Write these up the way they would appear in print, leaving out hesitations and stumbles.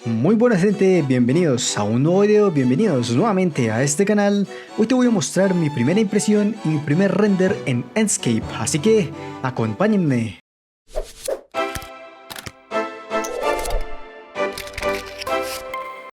Muy buena gente, bienvenidos a un nuevo video, bienvenidos nuevamente a este canal. Hoy te voy a mostrar mi primera impresión y mi primer render en Enscape, así que acompáñenme.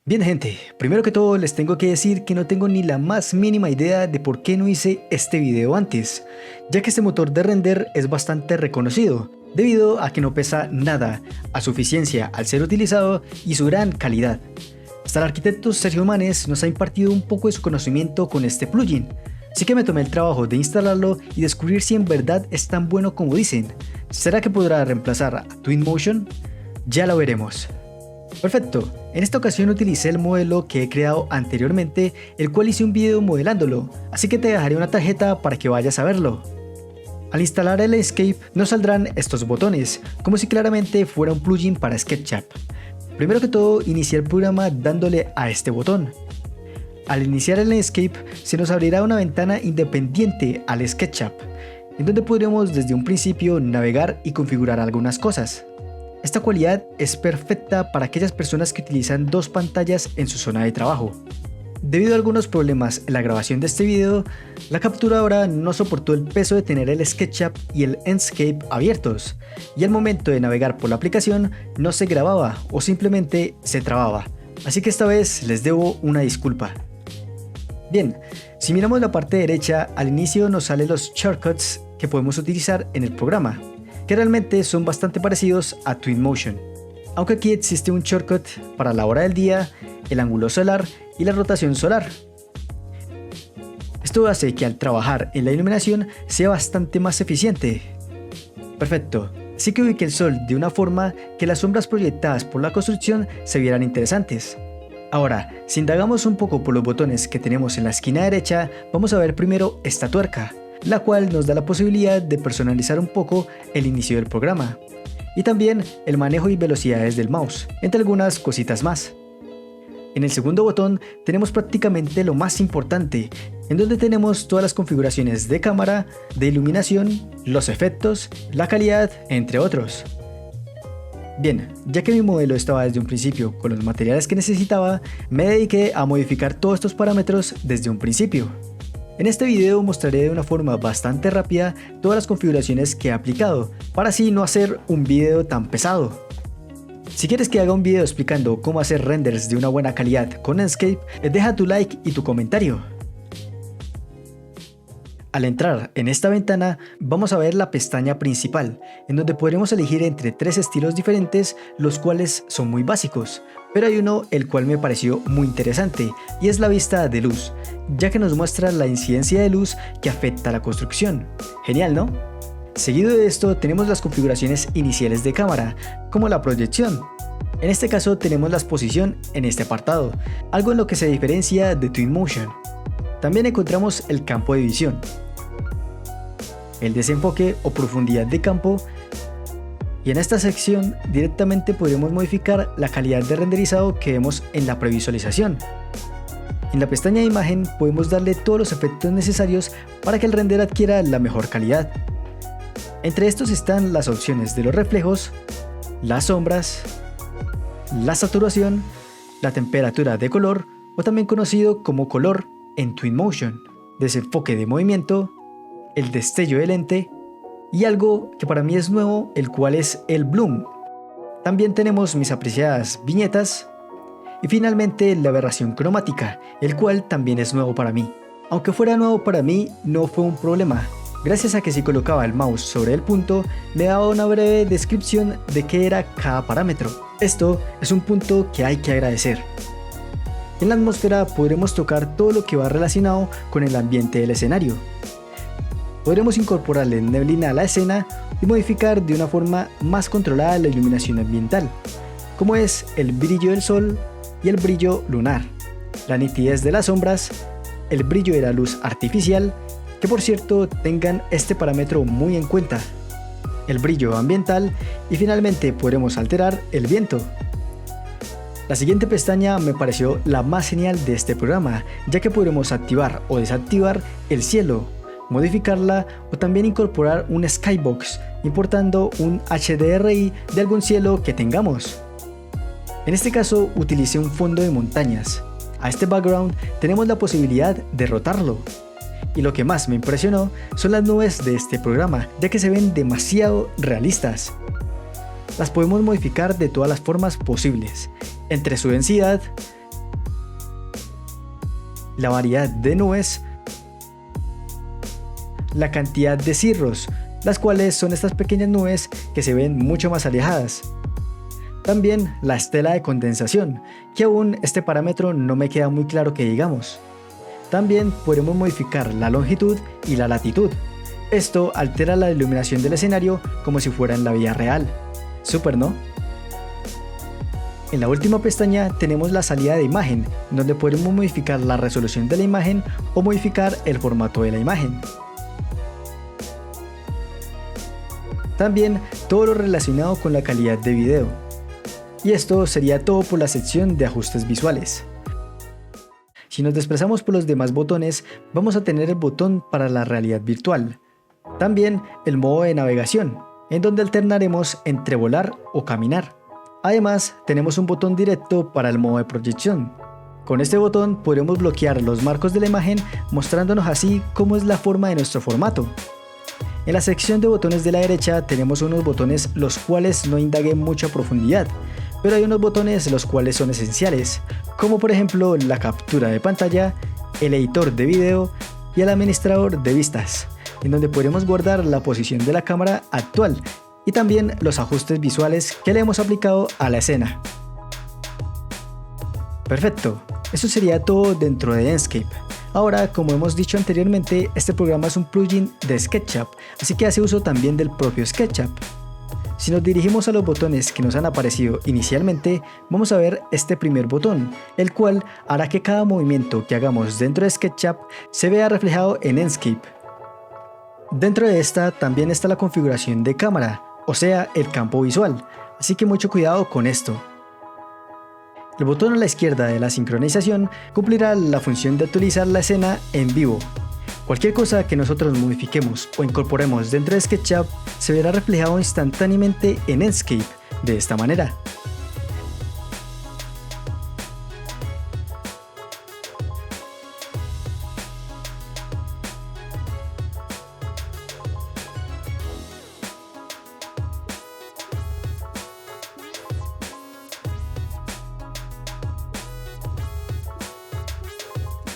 Bien gente, primero que todo les tengo que decir que no tengo ni la más mínima idea de por qué no hice este video antes, ya que este motor de render es bastante reconocido, debido a que no pesa nada, a su eficiencia al ser utilizado y su gran calidad. Hasta el arquitecto Sergio Manes nos ha impartido un poco de su conocimiento con este plugin, así que me tomé el trabajo de instalarlo y descubrir si en verdad es tan bueno como dicen. ¿Será que podrá reemplazar a Twinmotion? Ya lo veremos. Perfecto, en esta ocasión utilicé el modelo que he creado anteriormente, el cual hice un video modelándolo, así que te dejaré una tarjeta para que vayas a verlo. Al instalar el Enscape nos saldrán estos botones, como si claramente fuera un plugin para SketchUp. Primero que todo, inicié el programa dándole a este botón. Al iniciar el Enscape se nos abrirá una ventana independiente al SketchUp, en donde podremos desde un principio navegar y configurar algunas cosas. Esta cualidad es perfecta para aquellas personas que utilizan dos pantallas en su zona de trabajo. Debido a algunos problemas en la grabación de este video, la capturadora no soportó el peso de tener el SketchUp y el Enscape abiertos, y al momento de navegar por la aplicación no se grababa o simplemente se trababa, así que esta vez les debo una disculpa. Bien, si miramos la parte derecha, al inicio nos salen los shortcuts que podemos utilizar en el programa, que realmente son bastante parecidos a Twinmotion, aunque aquí existe un shortcut para la hora del día, el ángulo solar y la rotación solar. Esto hace que al trabajar en la iluminación sea bastante más eficiente. Perfecto, así que ubiqué el sol de una forma que las sombras proyectadas por la construcción se vieran interesantes. Ahora, si indagamos un poco por los botones que tenemos en la esquina derecha, vamos a ver primero esta tuerca, la cual nos da la posibilidad de personalizar un poco el inicio del programa, y también el manejo y velocidades del mouse, entre algunas cositas más. En el segundo botón tenemos prácticamente lo más importante, en donde tenemos todas las configuraciones de cámara, de iluminación, los efectos, la calidad, entre otros. Bien, ya que mi modelo estaba desde un principio con los materiales que necesitaba, me dediqué a modificar todos estos parámetros desde un principio. En este video mostraré de una forma bastante rápida todas las configuraciones que he aplicado, para así no hacer un video tan pesado. Si quieres que haga un video explicando cómo hacer renders de una buena calidad con Enscape, deja tu like y tu comentario. Al entrar en esta ventana vamos a ver la pestaña principal, en donde podremos elegir entre tres estilos diferentes, los cuales son muy básicos, pero hay uno el cual me pareció muy interesante y es la vista de luz, ya que nos muestra la incidencia de luz que afecta a la construcción. Genial, ¿no? Seguido de esto tenemos las configuraciones iniciales de cámara, como la proyección. En este caso tenemos la exposición en este apartado, algo en lo que se diferencia de Twinmotion. También encontramos el campo de visión, el desenfoque o profundidad de campo, y en esta sección directamente podremos modificar la calidad de renderizado que vemos en la previsualización. En la pestaña de imagen podemos darle todos los efectos necesarios para que el render adquiera la mejor calidad. Entre estos están las opciones de los reflejos, las sombras, la saturación, la temperatura de color o también conocido como color en Twinmotion, desenfoque de movimiento, el destello de lente y algo que para mí es nuevo, el cual es el bloom. También tenemos mis apreciadas viñetas y finalmente la aberración cromática, el cual también es nuevo para mí. Aunque fuera nuevo para mí, no fue un problema, gracias a que si colocaba el mouse sobre el punto, me daba una breve descripción de qué era cada parámetro. Esto es un punto que hay que agradecer. En la atmósfera podremos tocar todo lo que va relacionado con el ambiente del escenario. Podremos incorporarle neblina a la escena y modificar de una forma más controlada la iluminación ambiental, como es el brillo del sol y el brillo lunar, la nitidez de las sombras, el brillo de la luz artificial, que por cierto tengan este parámetro muy en cuenta, el brillo ambiental y finalmente podremos alterar el viento. La siguiente pestaña me pareció la más genial de este programa, ya que podremos activar o desactivar el cielo, modificarla o también incorporar un skybox importando un HDRI de algún cielo que tengamos. En este caso utilicé un fondo de montañas. A este background tenemos la posibilidad de rotarlo. Y lo que más me impresionó son las nubes de este programa, ya que se ven demasiado realistas. Las podemos modificar de todas las formas posibles, entre su densidad, la variedad de nubes, la cantidad de cirros, las cuales son estas pequeñas nubes que se ven mucho más alejadas. También la estela de condensación, que aún este parámetro no me queda muy claro que digamos. También podemos modificar la longitud y la latitud. Esto altera la iluminación del escenario como si fuera en la vida real. Súper, ¿no? En la última pestaña tenemos la salida de imagen, donde podemos modificar la resolución de la imagen o modificar el formato de la imagen. También todo lo relacionado con la calidad de video. Y esto sería todo por la sección de ajustes visuales. Si nos desplazamos por los demás botones, vamos a tener el botón para la realidad virtual. También el modo de navegación, en donde alternaremos entre volar o caminar. Además, tenemos un botón directo para el modo de proyección. Con este botón podremos bloquear los marcos de la imagen, mostrándonos así cómo es la forma de nuestro formato. En la sección de botones de la derecha tenemos unos botones los cuales no indagué mucha profundidad, pero hay unos botones los cuales son esenciales, como por ejemplo la captura de pantalla, el editor de video y el administrador de vistas, en donde podremos guardar la posición de la cámara actual y también los ajustes visuales que le hemos aplicado a la escena. Perfecto, eso sería todo dentro de Enscape. Ahora, como hemos dicho anteriormente, este programa es un plugin de SketchUp, así que hace uso también del propio SketchUp. Si nos dirigimos a los botones que nos han aparecido inicialmente, vamos a ver este primer botón, el cual hará que cada movimiento que hagamos dentro de SketchUp se vea reflejado en Enscape. Dentro de esta también está la configuración de cámara, o sea, el campo visual, así que mucho cuidado con esto. El botón a la izquierda de la sincronización cumplirá la función de actualizar la escena en vivo. Cualquier cosa que nosotros modifiquemos o incorporemos dentro de SketchUp se verá reflejado instantáneamente en Enscape de esta manera.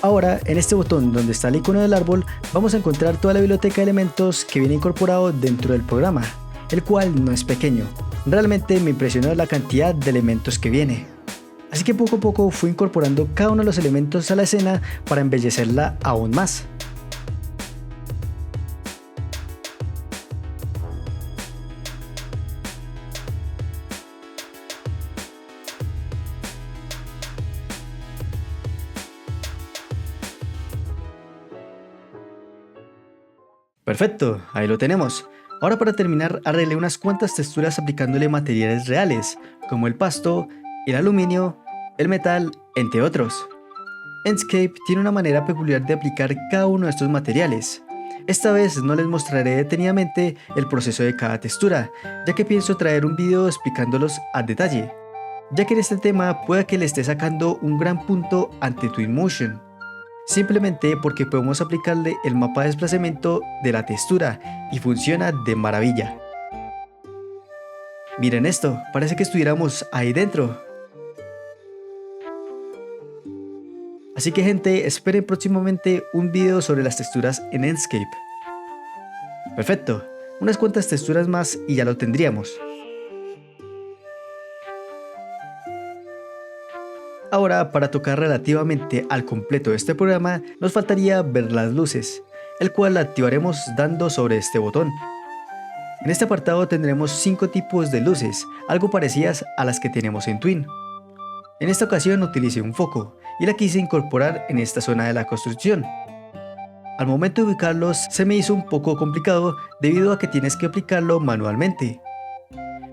Ahora, en este botón donde está el icono del árbol, vamos a encontrar toda la biblioteca de elementos que viene incorporado dentro del programa, el cual no es pequeño. Realmente me impresionó la cantidad de elementos que viene. Así que poco a poco fui incorporando cada uno de los elementos a la escena para embellecerla aún más. Perfecto, ahí lo tenemos. Ahora para terminar arreglé unas cuantas texturas aplicándole materiales reales, como el pasto, el aluminio, el metal, entre otros. Enscape tiene una manera peculiar de aplicar cada uno de estos materiales. Esta vez no les mostraré detenidamente el proceso de cada textura, ya que pienso traer un video explicándolos a detalle, ya que en este tema pueda que le esté sacando un gran punto ante Twinmotion. Simplemente porque podemos aplicarle el mapa de desplazamiento de la textura y funciona de maravilla. Miren esto, parece que estuviéramos ahí dentro. Así que gente, esperen próximamente un video sobre las texturas en Enscape. Perfecto, unas cuantas texturas más y ya lo tendríamos. Ahora, para tocar relativamente al completo de este programa, nos faltaría ver las luces, el cual la activaremos dando sobre este botón. En este apartado tendremos 5 tipos de luces, algo parecidas a las que tenemos en Twin. En esta ocasión utilicé un foco y la quise incorporar en esta zona de la construcción. Al momento de ubicarlos se me hizo un poco complicado debido a que tienes que aplicarlo manualmente.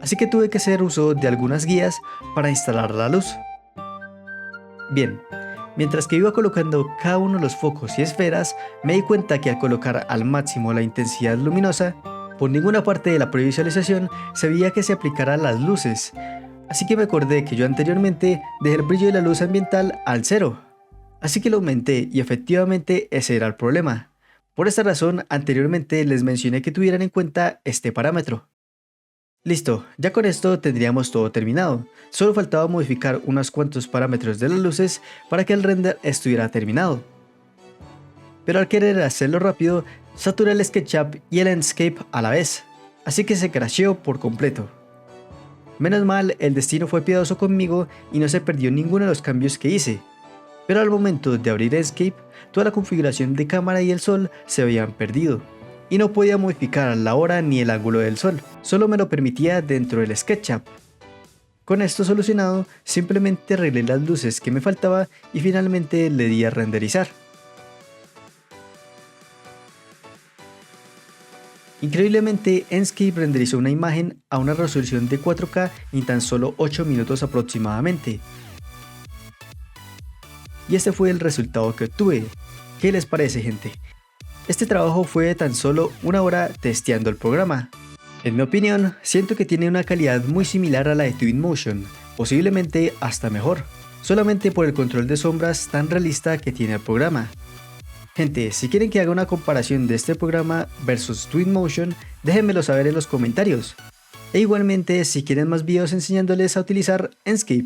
Así que tuve que hacer uso de algunas guías para instalar la luz. Bien, mientras que iba colocando cada uno de los focos y esferas, me di cuenta que al colocar al máximo la intensidad luminosa, por ninguna parte de la previsualización se veía que se aplicara las luces, Así que me acordé que yo anteriormente dejé el brillo de la luz ambiental al 0. Así que lo aumenté y efectivamente ese era el problema. Por esta razón, anteriormente les mencioné que tuvieran en cuenta este parámetro. Listo, ya con esto tendríamos todo terminado. Solo faltaba modificar unos cuantos parámetros de las luces para que el render estuviera terminado. Pero al querer hacerlo rápido, saturé el SketchUp y el Enscape a la vez, así que se crasheó por completo. Menos mal, el destino fue piadoso conmigo y no se perdió ninguno de los cambios que hice. Pero al momento de abrir Enscape, toda la configuración de cámara y el sol se habían perdido. Y no podía modificar la hora ni el ángulo del sol, solo me lo permitía dentro del SketchUp. Con esto solucionado, simplemente arreglé las luces que me faltaba y finalmente le di a renderizar. Increíblemente, Enscape renderizó una imagen a una resolución de 4K en tan solo 8 minutos aproximadamente. Y este fue el resultado que obtuve. ¿Qué les parece, gente? Este trabajo fue de tan solo una hora testeando el programa. En mi opinión, siento que tiene una calidad muy similar a la de Twinmotion, posiblemente hasta mejor, solamente por el control de sombras tan realista que tiene el programa. Gente, si quieren que haga una comparación de este programa versus Twinmotion, déjenmelo saber en los comentarios. E igualmente, si quieren más videos enseñándoles a utilizar Enscape.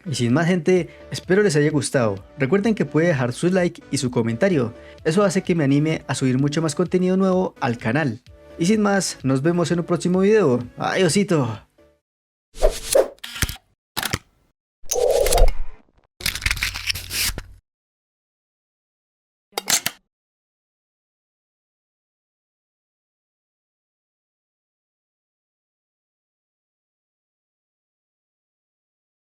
Y sin más, gente, espero les haya gustado. Recuerden que pueden dejar su like y su comentario, eso hace que me anime a subir mucho más contenido nuevo al canal. Y sin más, nos vemos en un próximo video. ¡Adiósito!